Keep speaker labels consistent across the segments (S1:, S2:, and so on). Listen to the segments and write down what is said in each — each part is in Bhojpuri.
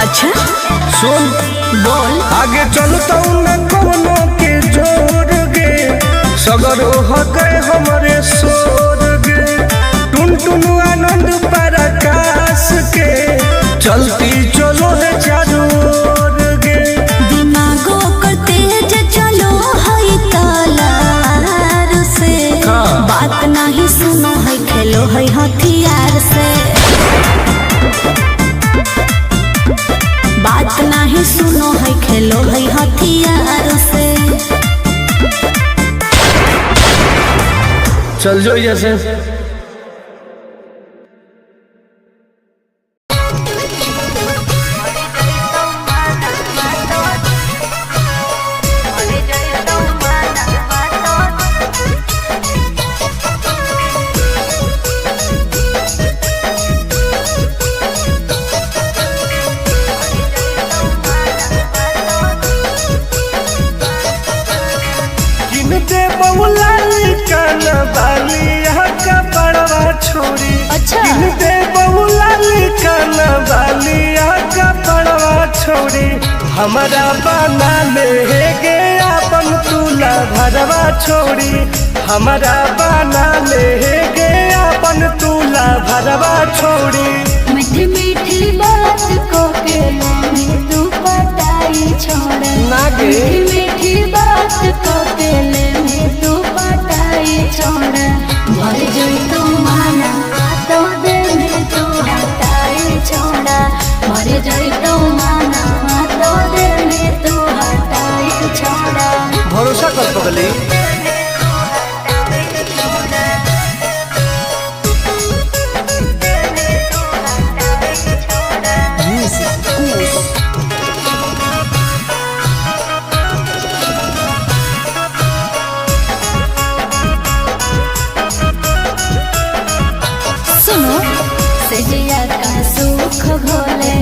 S1: अच्छा
S2: सुन
S1: बोल।
S2: आगे चलता न कोनो के जोर गे सगर हो गए हमारे सोर गे टुन टुन आनंद पराकाश के चलती चलो है चारों ओर गे
S1: दिमागो कर तेज चलो है तलार से बात नहीं सुनो है खेलो है हथियार से बात नहीं सुनो है खेलो है हथियार से
S2: चल जो जैसे छोड़ी
S1: अच्छा
S2: दे बहुला काना बालिया का पड़वा छोड़ी हमारा बना ले गे अपन तुला भरवा छोड़ी हमारा बना ले गे अपन तुला भरवा छोड़ी
S1: मीठी मीठी बात को के में तू पटाई छोड़
S2: नागे
S1: मीठी मीठी बात को के में तू पटाई छोड़ भर जोई तू माना तो दे में तू हटाई छोड़ा भर जोई तू माना तो दे में तू हटाई छोड़ा
S2: भरोसा कर पगली
S1: सजिया का सुख भोले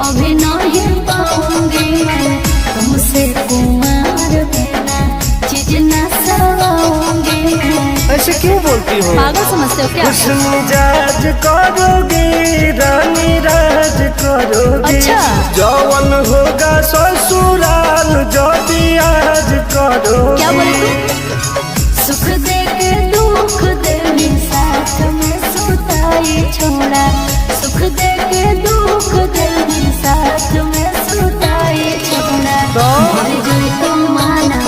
S1: अभी नहीं पाऊंगी मैं तुमसे कुमार बिना चीज न सवाऊंगी मैं।
S2: ऐसे क्यों बोलती हो
S1: पागल समझते हो क्या?
S2: कुछ मिजाज करोगी रानी राज करोगी
S1: अच्छा
S2: जौवन होगा ससुराल जो आज करोगी
S1: क्या बोले तू? सुख दे के दुख दे साथ में सुताई छोड़ा सुख दे के दुख दे साथ में सुताई छोड़ा मर जोई तू माना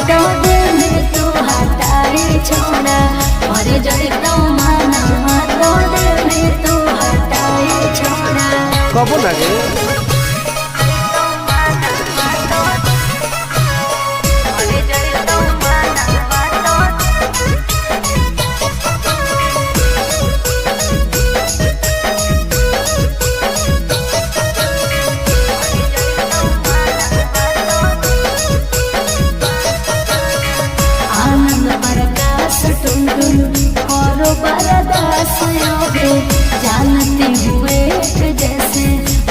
S1: तो दे में तू हटाई छोड़ा मर जोई तू माना तो दे में तू हटाई छोड़ा
S2: कबो लगे
S1: जानते हुए जैसे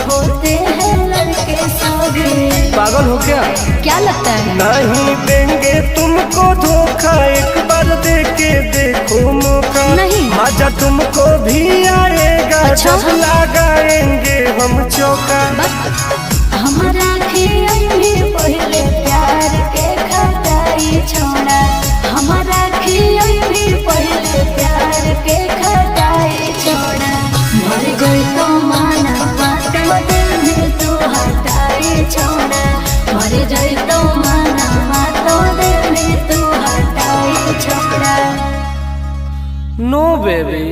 S1: होते हैं लड़के सभी
S2: पागल हो
S1: क्या लगता है?
S2: नहीं देंगे तुमको धोखा एक बार दे के देखो मौका
S1: नहीं
S2: मजा तुमको भी आएगा
S1: अच्छा?
S2: जब लगाएंगे हम चौका
S1: हमारा भी पहले प्यार के खटाई छोड़ा हमारा भी पहले प्यार के खटाई छोड़ा मर गई तो माना तो दिल में तू हटाई छोड़ा मर गई तो माना तो दिल में तू हटाई छोड़ा
S2: नो बेबी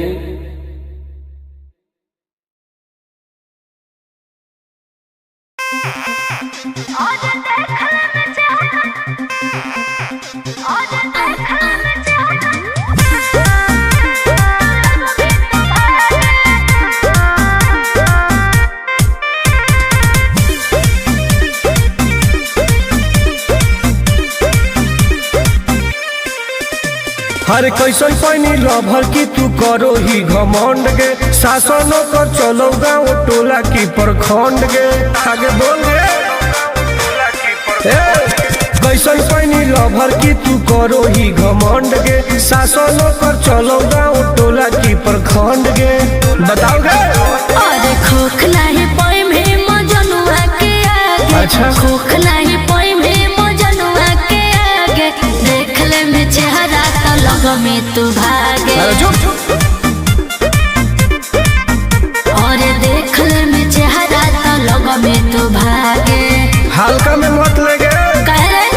S2: हर कैसन पानी लभर की तू करो ही घमंड गे शासनों कर चलो गाँव टोला की प्रखंड गे आगे बोल गे कैसन पानी लभर की तू करो ही घमंड गे शासनों कर चलो गाँव टोला की प्रखंड गे बताओ गे
S1: अरे खोखला है पाए में मजनुआ
S2: अच्छा
S1: खोख नहीं पोई में मजनुआ के आगे देख ले में चेहरा तो लग में तू भागे
S2: अरे चुप
S1: और देख ले में चेहरा तो लग में तू भागे
S2: हल्का में मत लगे
S1: कह रे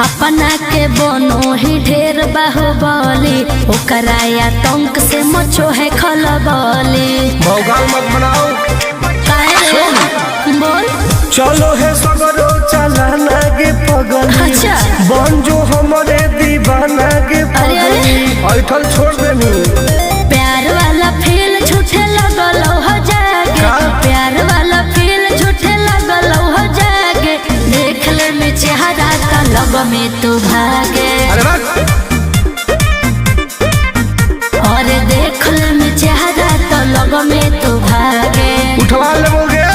S1: अपना के बनो ही ढेर बाहुबली ओकरा आतंक से मचो है खलबली
S2: भौकाल मत बनाओ
S1: काहे बोल
S2: चलो है सगरो चला लागे पगल
S1: अच्छा
S2: बन जो हमारे दीवाना के
S1: अरे, अरे।
S2: पगल ऐठल छोड़ देनी
S1: प्यार वाला फील झूठे लगल हो जागे
S2: का?
S1: प्यार वाला फील झूठे लगल हो जागे देख ले में चेहरा का लग में तू भागे
S2: अरे बस
S1: और देख ले में चेहरा तो लग में तू भागे
S2: उठवा ले बोल गया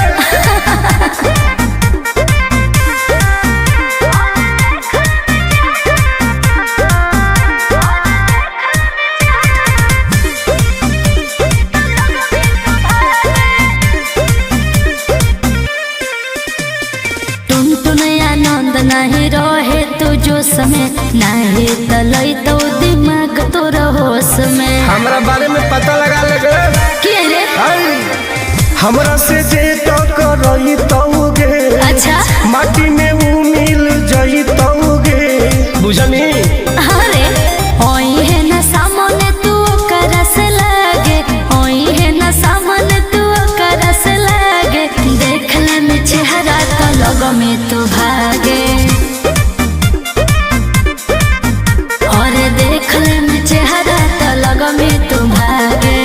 S1: आनंद नहीं रहे तू जो समय नहीं तलई तो दिमाग तो होश में
S2: हमरा बारे में पता लगा लगे
S1: के रे
S2: हमरा से जे तो करई तौगे
S1: अच्छा
S2: माटी में ऊ मिल जई तौगे बुझनी
S1: अरे ओई है ना सामने तू करस लागे ओई है ना सामने तू करस लागे देख ले में चेहरा तो लग में तू भागे और देख ले में चेहरा तो लग में तू भागे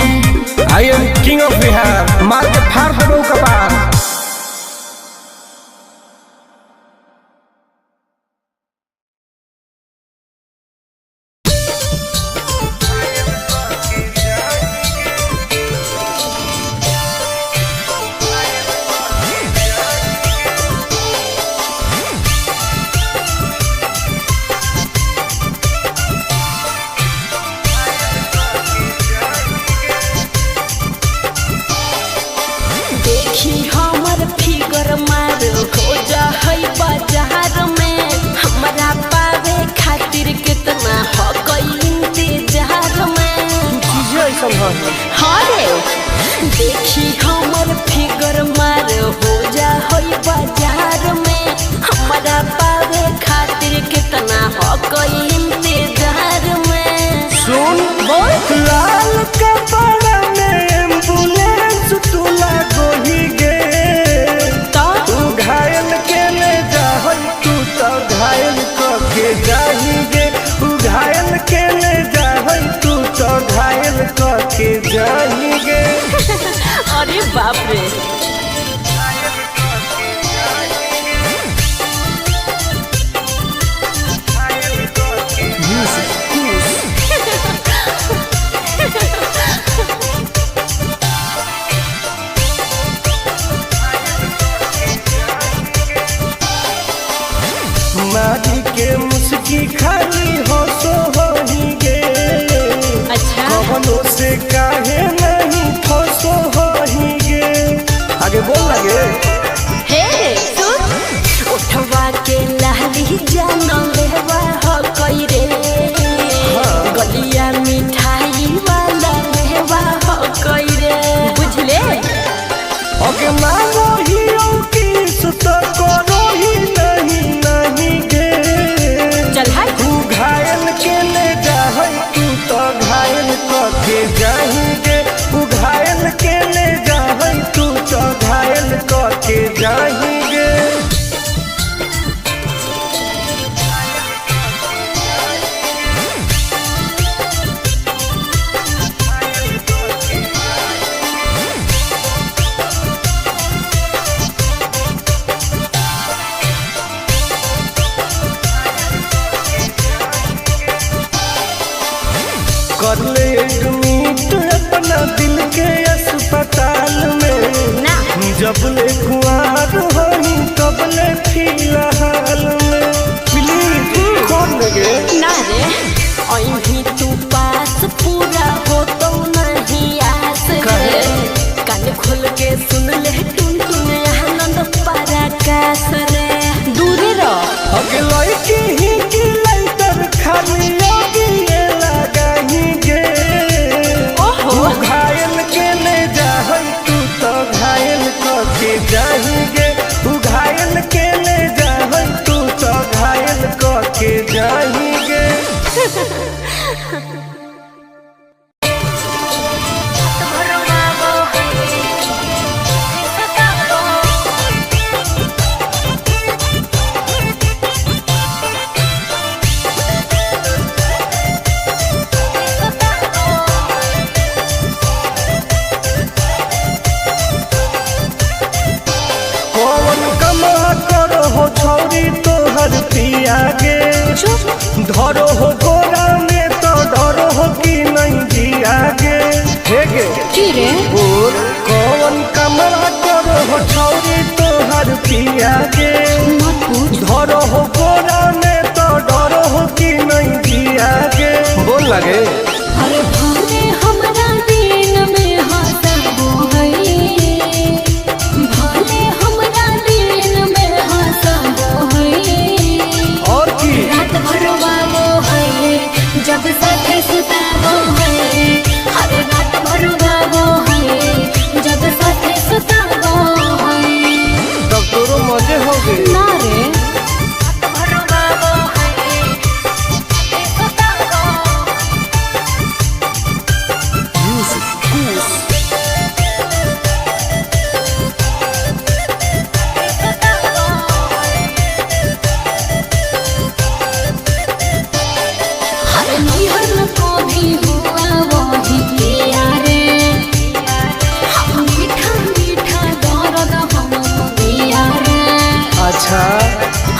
S2: I am king of Bihar मार के फाड़ देबो कपार
S1: देखी हमर फिगर मार हो जा है बाजार में हमरा पावे खातिर कितना हो गई इंतजार में
S2: चीजें ऐसा है
S1: हाँ रे देखी हमर फिगर मार हो जा है बाजार में हमरा पावे खातिर कितना हो गई इंतजार में
S2: सुन
S1: बोल
S2: लाल कपड़ा में एम्बुलेंस तुला गोही गे
S1: तो
S2: तू घायल के ले जाहई तू तो घायल के जाही गे तू घायल के ले जाहई तू तो घायल के जाही गे
S1: अरे बाप रे
S2: माटी के मुस्की खाली हो सो होही गे
S1: अच्छा
S2: कवनो से काहे नहीं फसो होही गे आगे बोल लगे
S1: हे सुन उठवा के लहली जानो लेवा हो कोई रे गलिया मिठाई वाला लेवा हो कोई रे बुझले
S2: ओके मांगो ही किस तो करो ही नहीं गे
S1: चल हाय
S2: तू घायल के ले जाहई तू तो घायल के जाही गे तू घायल के ले जाहई तू तो घायल के धरो हो गोरा में तो डरो हो कि नहीं जिया गे हेगे
S1: रे
S2: बोल कौन कमरा करो हो छौरी तोहर पिया गे धरो हो गोरा में तो डरो हो कि नहीं जिया गे बोल लगे
S1: अरे भाने हमरा दिन में हंसबो है भाने हमरा दिन में हंसबो है
S2: और की
S1: रात भर वालो है जब साथे सुताबो है हर रात भर वालो है जब साथे सुताबो है
S2: तब तोरो मजे हो गए
S1: ना रे रात भर वालो है सुताबो हर नैहर को भी हुआ वही किया रे मीठा मीठा दर्द हम दिया रे
S2: अच्छा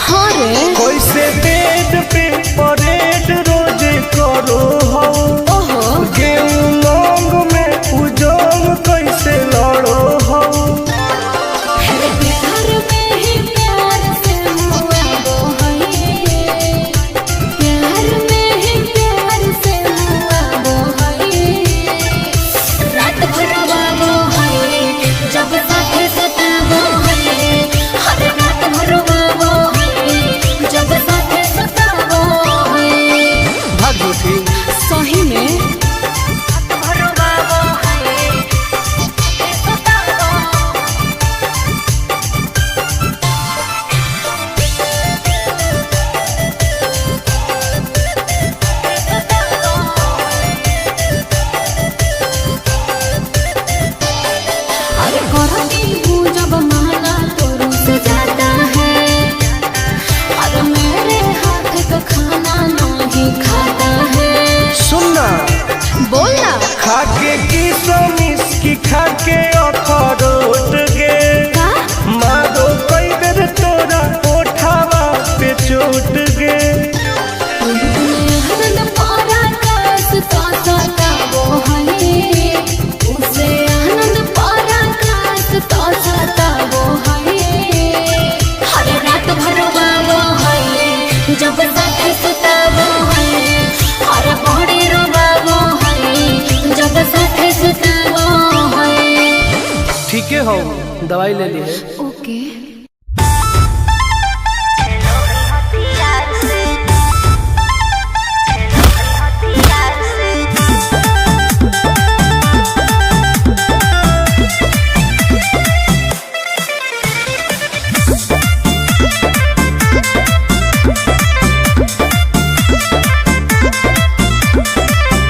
S1: हाँ रे
S2: कैसे पेट पे परेड रोज करो हो
S1: ओहो
S2: गेहूं मांग में उजोंग कैसे लड़ो हो
S1: है प्यार में ही प्यार से हुआ वो है प्यार में ही प्यार से हुआ वो है रात भर वो है जब साथे सताबो है हर रात भर वो है जब साथे सताबो है
S2: भाग झूठी
S1: सही में रात भर वो है सताबो अरे करती हूँ जब माना तो रुस जाता है अरे मेरे हाथ का खाना नहीं खाता है
S2: सुनना
S1: बोलना
S2: खाके की सोमिस की खाके अखरोट गे
S1: का
S2: मारो कई बेर तोरा ओठावा पे चोट गे
S1: आनंद पारा कास तो सताबो है उसे आनंद पारा कास तो सताबो है हर रात भर वालो है जब साथे सुताबो है हर बड़ी रोबाबो है जब साथे सुताबो है
S2: ठीक है हो दवाई ले ली है
S1: ओके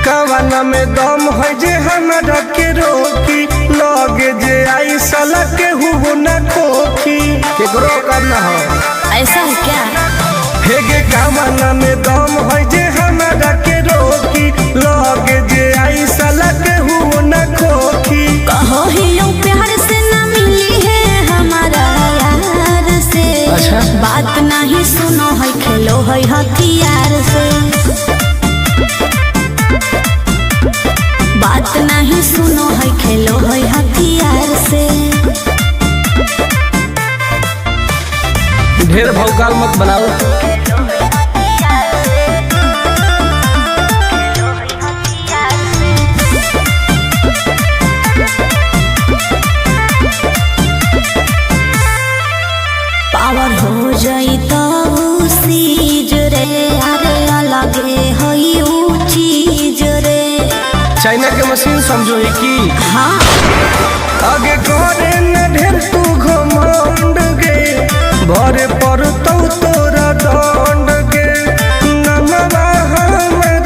S2: कवाना में दम है जे हमरा के रोकी लगे जे आई साला के हुबो न खोखी केकरो करना हो
S1: ऐसा है क्या
S2: हेगे कवाना में दम है जे हमरा के रोकी लगे जे आई साला के हुबो न खोखी
S1: कहो ही यूं प्यार से ना मिली है हमारा यार से
S2: अच्छा।
S1: बात नहीं सुनो है खेलो है हथियार से बात नहीं सुनो है खेलो है हथियार से
S2: ढेर भौकाल मत बनाओ
S1: पावर हो जाई तो सीज रे अरे अलगे हई ऊ चीज रे
S2: चाइना के मशीन समझो है की
S1: हाँ
S2: आगे करे न ढेर तू घमंड गे भरे पर तो तोरा दंड गे नमवा हमें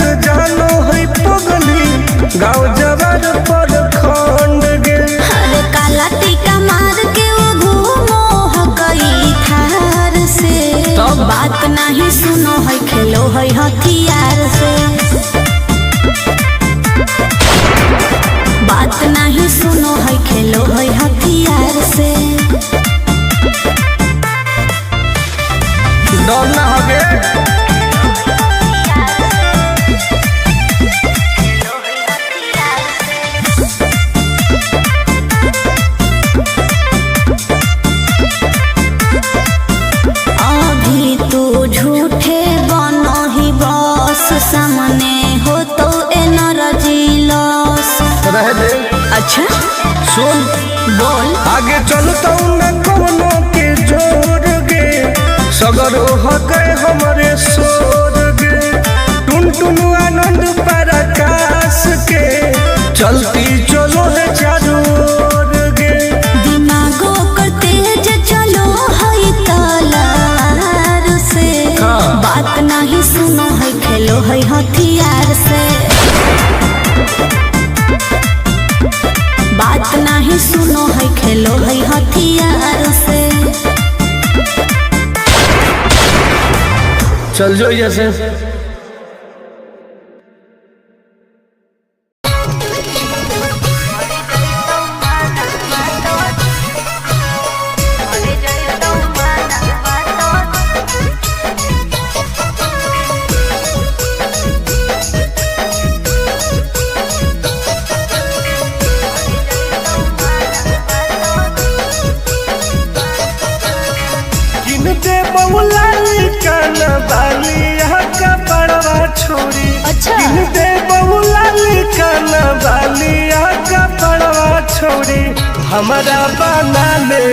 S2: सुन
S1: बोल
S2: आगे चलता न कोनो के जोर गे सगर हो गए हमारे सोर गे टुन टुन आनंद पराकाश के चलती चलो है चारों ओर गे
S1: दिमागो कर तेज चलो है तलार से बात नहीं सुनो है खेलो है हथियार से बात नहीं सुनो है खेलो है हथियार से
S2: चल जो जैसे
S1: अच्छा
S2: दे बहुला काना बालिया का पड़वा छोड़ी हमारा बना ले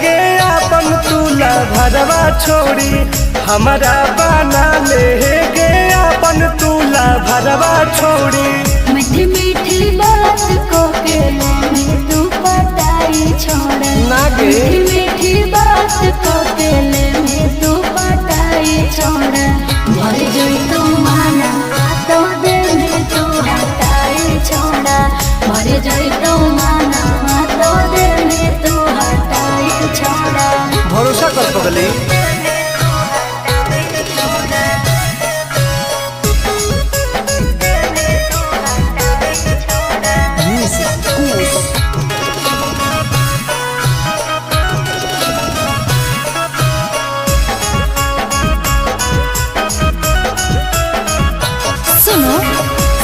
S2: गे अपन तुला भरवा छोड़ी हमारा बना ले गे अपन तुला भरवा छोड़ी
S1: मीठी मीठी बात को के ले तू पटाई छोड़
S2: नागे
S1: मीठी मीठी बात को के ले तू पटाई छोड़ मर जोई तू माना तो दे में तू हटाई छोड़ा मर जोई तू माना तो दे में तू हटाई छोड़ा
S2: भरोसा कर पगली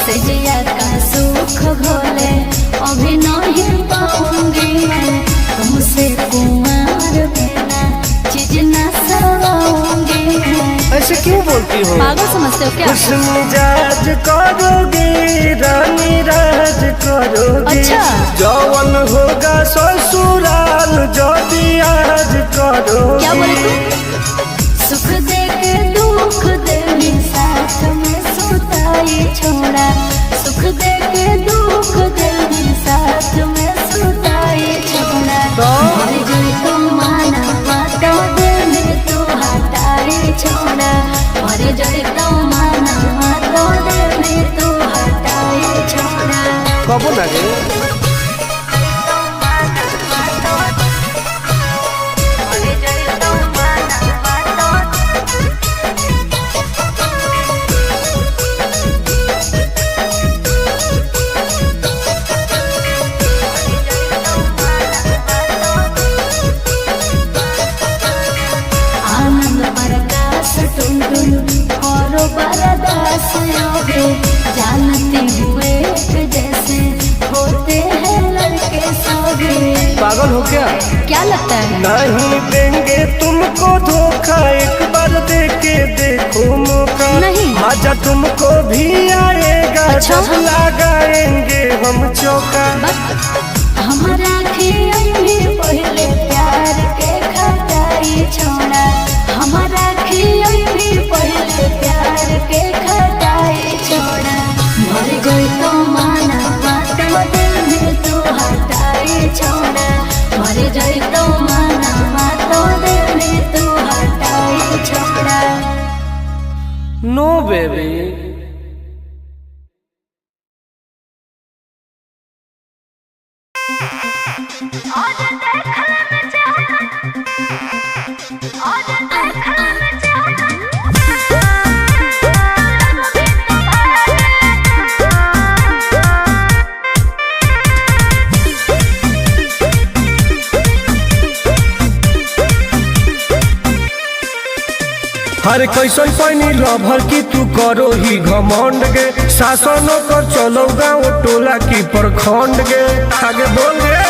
S1: सजिया का सुख घोले अभी नहीं पाऊंगी तुमसे कुमार बिना चीज न सवाऊंगी
S2: ऐसे क्यों बोलती हो
S1: पागल समझते हो क्या
S2: खुश मिजाज करोगी रानी राज करोगी
S1: अच्छा
S2: जौवन होगा ससुराल जो आज करोगी
S1: क्या बोले तू सुख दे के दुख दे साथ में सुताई छोड़ा सुख दे के दुख दे साथ में सुताई छोड़ा मर जोई तू माना तो दे में तू हटाई छोड़ा मर जोई तू माना तो दे में तू हटाई छोड़ा
S2: कब लगे
S1: जानते हुए जैसे होते हैं लड़के सभी
S2: पागल हो क्या
S1: क्या लगता है
S2: नहीं देंगे तुमको धोखा एक बार दे के देखो मौका
S1: नहीं
S2: मजा तुमको भी आएगा
S1: अच्छा?
S2: जब लगाएंगे हम चौका
S1: हमारा भी पहले प्यार के खटाई छोड़ा हमारा भी पहले प्यार के खटाई छोड़ा मर गई तो माना तो दिल में तू हटाई छोड़ा मर गई तो माना तो दिल में तू हटाई छोड़ा
S2: नो बेबी हर कैसन पैनी लभर की तू करो ही घमंड गे शासनों कर चलो गाँव टोला की प्रखंड गे आगे बोल गे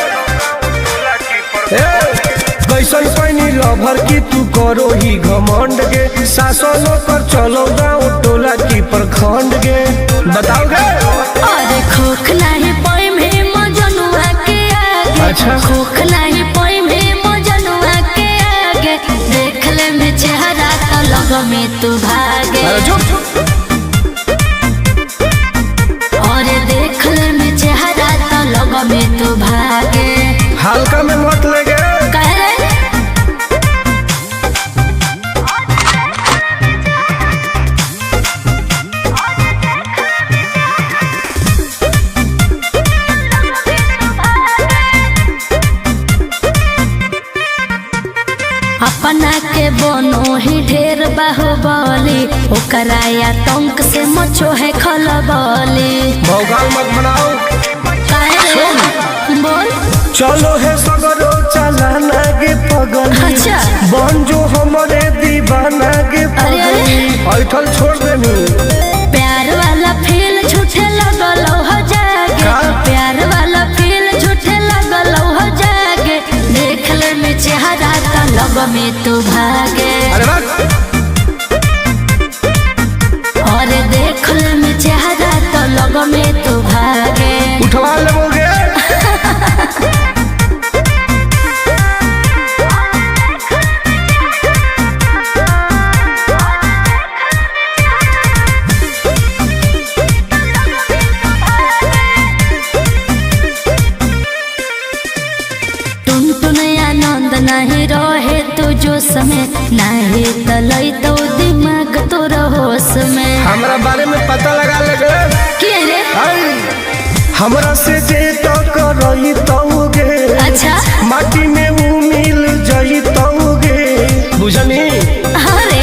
S2: कैसन पैनी लभर की तू करो ही घमंड गे शासनों कर चलो गाँव टोला की प्रखंड गे बताओ गे
S1: अरे खोखला है पाए में मजनुआ के आगे
S2: अच्छा
S1: खोख नहीं पोई में मजनुआ के आगे देख ले में चेहरा तो लग में तू भागे और देख ले में चेहरा तो लग में तू भागे
S2: हल्का में मत लगे
S1: अपना के बनो ही ढेर बाहुबली ओकरा आतंक से मचो है खलबली
S2: भौकाल मत बनाओ
S1: बोल
S2: चलो है सगरो चलाना गे पगल
S1: अच्छा
S2: बन जो हमारे दीवाना गे पगल ऐठल छोड़ देनी
S1: प्यार वाला फील झूठे लगल हो जागे प्यार वाला फील झूठे लगल हो जागे देख ले में चेहरा तो लग में तू भागे और देख ले में चेहरा तो लग में तू भागे
S2: उठवा लोगे
S1: नहीं रहे तो जो समय नहीं तलई तो दिमाग तो होश में
S2: हमरा बारे में पता लगा लगे
S1: क्या रे
S2: हमरा से जे तो करई तोगे
S1: अच्छा
S2: माटी में वो मिल जई तोगे बुझनी
S1: अरे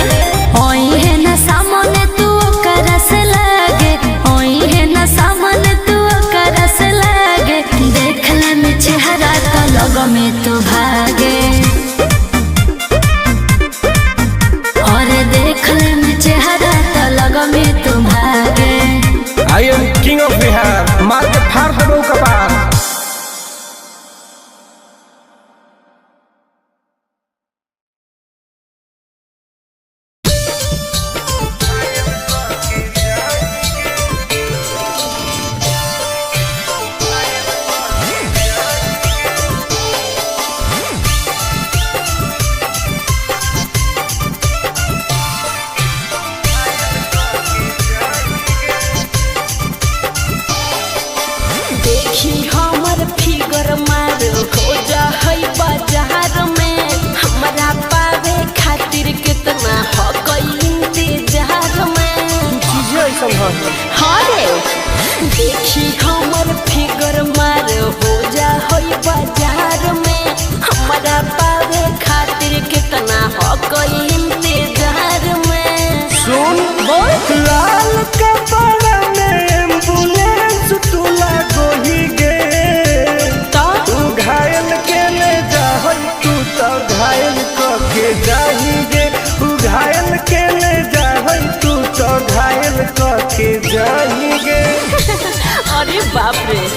S1: ओई है ना सामने तू करस लागे ओई है ना सामने तू करस लागे देख ले में चेहरा तो लग में तू भागे और देख ले में चेहरा तो लग में तू भागे
S2: I am king of Bihar मार के फाड़ देबो कपार
S1: देखी हमर फिगर मार हो जा है बाजार में हमरा पावे खातिर कितना हो गई इंतजार में
S2: चीजें ऐसा
S1: हाँ रे देखी हमर फिगर मार हो जा है बाजार में हमरा पावे खातिर कितना हो गई इंतजार में
S2: सुन
S1: बोल
S2: लाल कपड़ा में एम्बुलेंस तू लागोही गे
S1: तो
S2: तू घायल के ले जाहई तू तो घायल के जाही गे तू घायल के ले जाहई तू तो घायल के जाही गे
S1: अरे बाप रे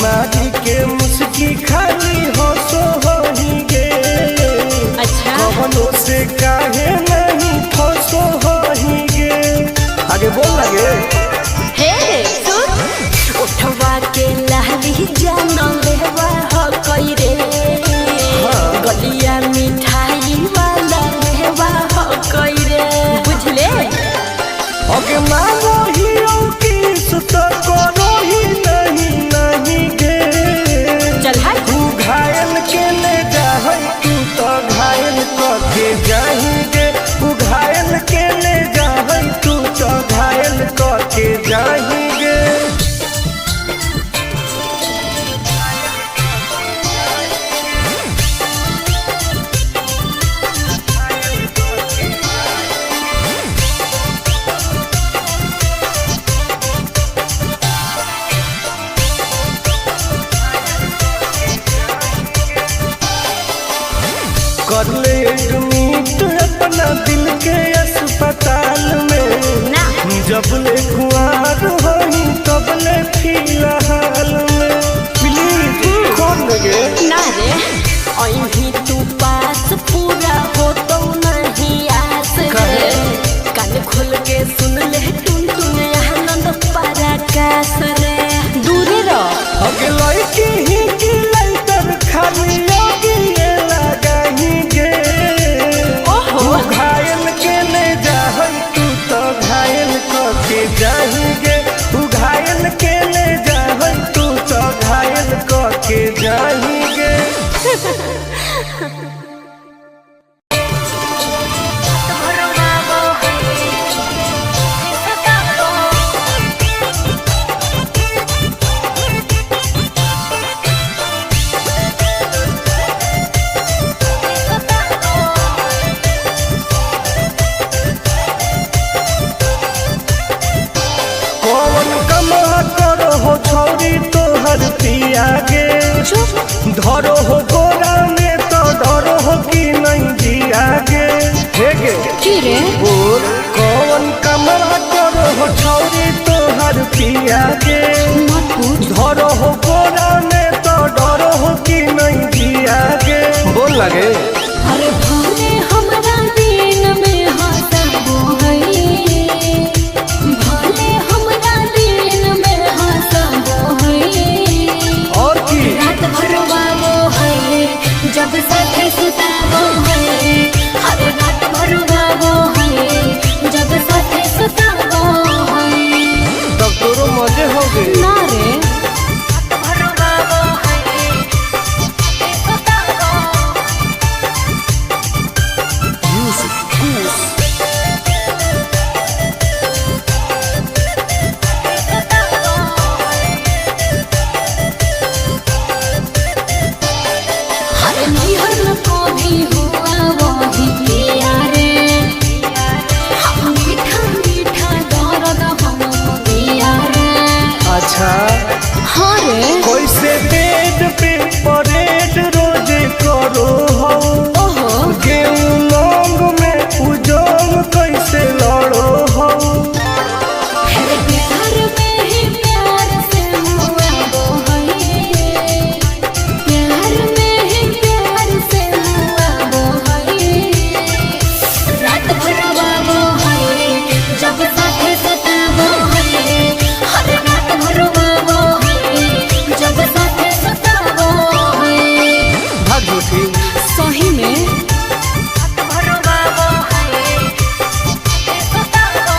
S2: मारी के मुस्की खाली हो सो होही गे
S1: अच्छा
S2: कवनो से काहे नहीं फसो होही गे आगे बोल लगे
S1: हे सुन उठवा के लहरी जान लेवा हो कई रे गलिया मिठाई वाला लेवा हो कई रे बुझले
S2: ओके मांगो ही किस तो करो ही नहीं गे
S1: चल हाय
S2: तू घायल के ले जाहई तू तो घायल के जाही गे तू घायल के ले जाहई तू तो घायल के जाही गे कर ले एडमिट अपना दिल के अस्पताल में
S1: ना
S2: जब ले कुआर होई तब
S1: पास रे दूरे रह
S2: अगलाई की ही की लाइटर खाली योगी ये लगाएंगे
S1: ओहो
S2: तू घायल के ले जा तू तो घायल के जाएंगे तू घायल के ले जा तू तो घायल के जाएंगे तोहर पिया गे धरो हो गोरा में तो डरो हो कि नहीं जिया गे हे गे
S1: की रे
S2: और कौन कमरा करो हो छौरी तोहर पिया गे
S1: मत पूछ
S2: धरो हो गोरा में तो डरो हो कि नहीं जिया गे बोल लगे
S1: अरे भले हमरा दिन में हंसबो है भले हमरा दिन में हंसबो है
S2: और की
S1: रात भर बाबो है जब साथे सुताबो है हर रात भर बाबो है जब साथे सुताबो है
S2: तब तोरो मजे हो गए
S1: ना रे भर बाबो है सुताबो हर नैहर में कभी हुआ वही पिया रे हम मीठा मीठा दर्द हम दिया रे
S2: अच्छा
S1: हाँ रे
S2: कैसे बेड पे परेड रोज करो हो
S1: ओहो
S2: गेहूं लौंग में उजोम कैसे लड़ो हो
S1: हर प्यार में ही प्यार से हुआ वो है प्यार में ही प्यार से हुआ वो है रात भर वो है जब साथे सताबो है हर रात भर वो है जब साथे सताबो है
S2: भाग झूठी
S1: सही में भर वो है सताबो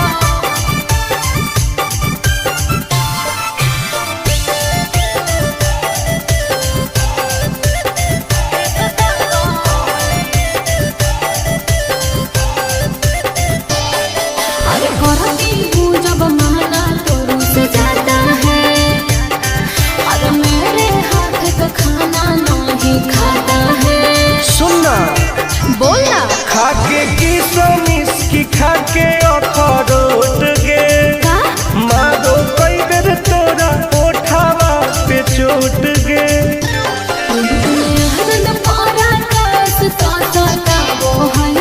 S1: अरे करती हूँ जब माना तो रुस जाता है अरे मेरे हाथ का खाना नहीं खाता है
S2: सुनना
S1: बोलना
S2: खाके की सोमिस की खाके अखरोट गे
S1: का
S2: मारो कई बेर तोरा ओठावा पे चोट गे
S1: आनंद पारा कास तो सताबो है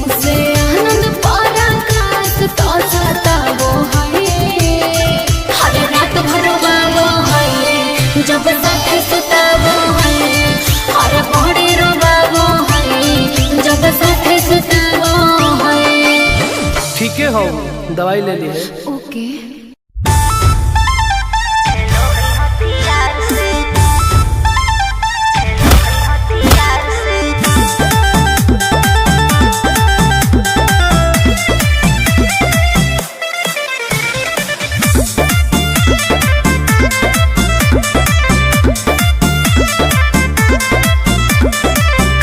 S1: उसे आनंद पारा कास तो सताबो है हर रात भर बाबो है जब साथे सुताबो है हर पौड़ी रोबाबो है जब साथे सुताबो है
S2: ठीक है हो दवाई ले ली है
S1: ओके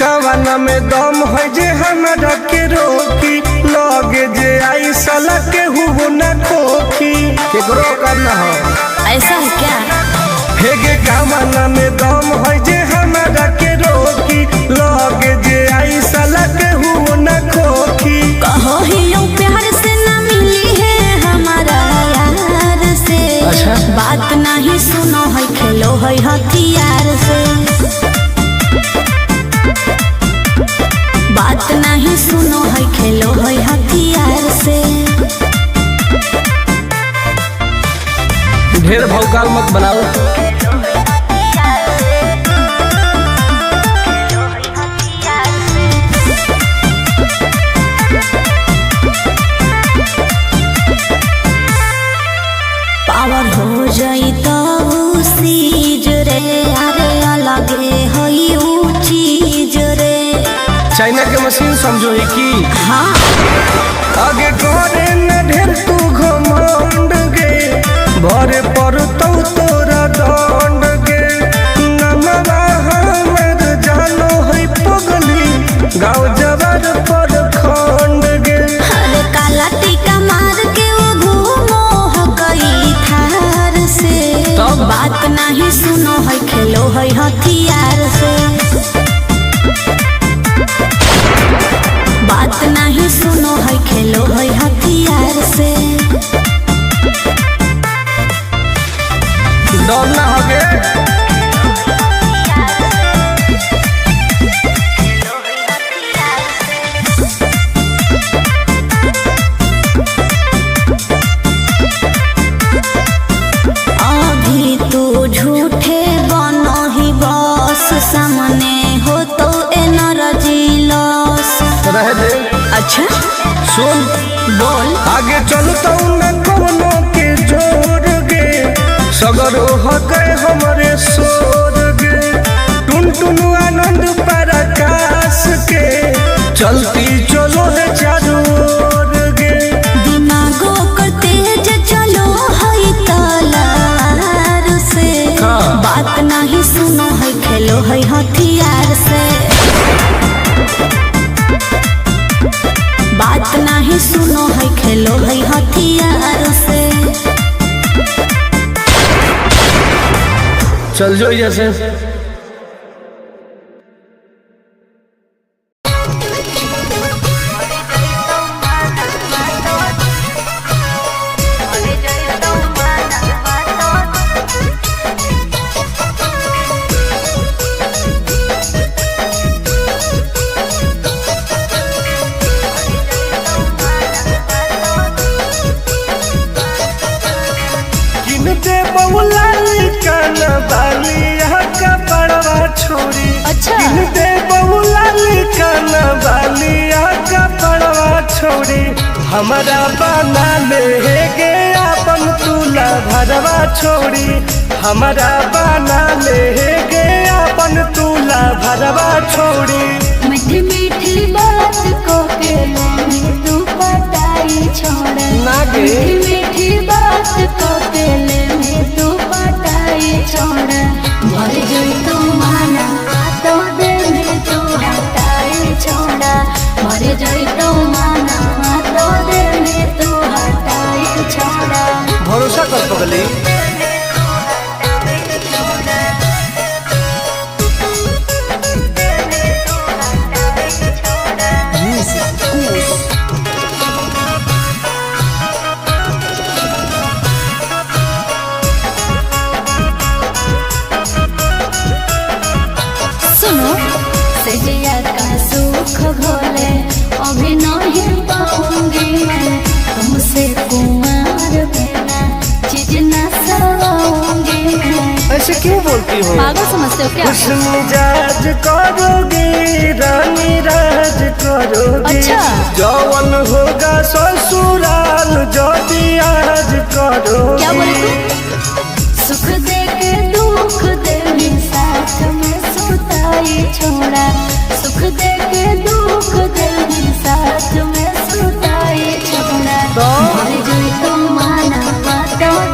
S2: कवाना में दम है जे हमरा के रोकी लगे जे आई साला के हुओ न खोखी केकरो करना हो
S1: ऐसा है क्या
S2: हेगे कवाना में दम है जे हमरा के रोकी लगे जे आई साला के हुओ न खोखी
S1: कहो ही यूं प्यार से न मिली है हमारा यार से
S2: अच्छा।
S1: बात नहीं सुनो है खेलो है हथियार से बात नहीं सुनो है खेलो है हथियार से
S2: ढेर भौकाल मत बनाओ
S1: पावर हो जाई तो सीज रे, अरे अलगे हई ऊ चीज रे।
S2: चाइना के मशीन समझो है कि
S1: हाँ
S2: आगे करे न ढेर तू घमंड गे, भरे पर तो तोरा दंड गे। नमवा हमर जानो है पगली, गाँव जवार पर खंड गे।
S1: अरे काला टीका मार के वो घूमो हो गई थार से,
S2: तब
S1: बात नहीं सुनो है खेलो है हथियार से। बात नहीं सुनो है खेलो है हथियार से।
S2: डर ना होगे
S1: अभी तू झूठे बनो ही बस, सामने हो तो एनर्जी लॉस।
S2: रह दे।
S1: अच्छा
S2: सुन
S1: बोल।
S2: आगे चलता न कोनो के जोर गे, सगर हो गए हमारे सोर गे। टुन टुन आनंद पराकाश के, चलती चलो है चारों ओर गे।
S1: दिमागो कर तेज चलो है तलार से,
S2: हाँ।
S1: बात नहीं सुनो है खेलो है हथियार से। बात नहीं सुनो है खेलो है हथियार से।
S2: चल जो जैसे छोड़ी।
S1: अच्छा
S2: दे बहुला काना बालिया का पड़वा छोड़ी, हमारा बना ले गे अपन तुला भरवा छोड़ी। हमारा बना ले गे अपन तुला भरवा छोड़ी।
S1: मीठी मीठी बात को के में तू पटाई छोड़
S2: ना गे।
S1: मीठी मीठी बात को के में तू पटाई छोड़। भर जोई तू माना तो दे में तू हटाई छोड़ा। भर जोई तू माना तो दे में तू हटाई छोड़ा।
S2: भरोसा कर पगली।
S1: सुनो सजिया का सुख भोले अभी नहीं पाऊंगी मैं, तुमसे कुमार बिना चीज न सवाऊंगी मैं।
S2: ऐसे क्यों बोलती हो?
S1: पागल समझते हो क्या?
S2: खुश मिजाज करोगी रानी राज करोगी।
S1: अच्छा।
S2: जौवन होगा ससुरा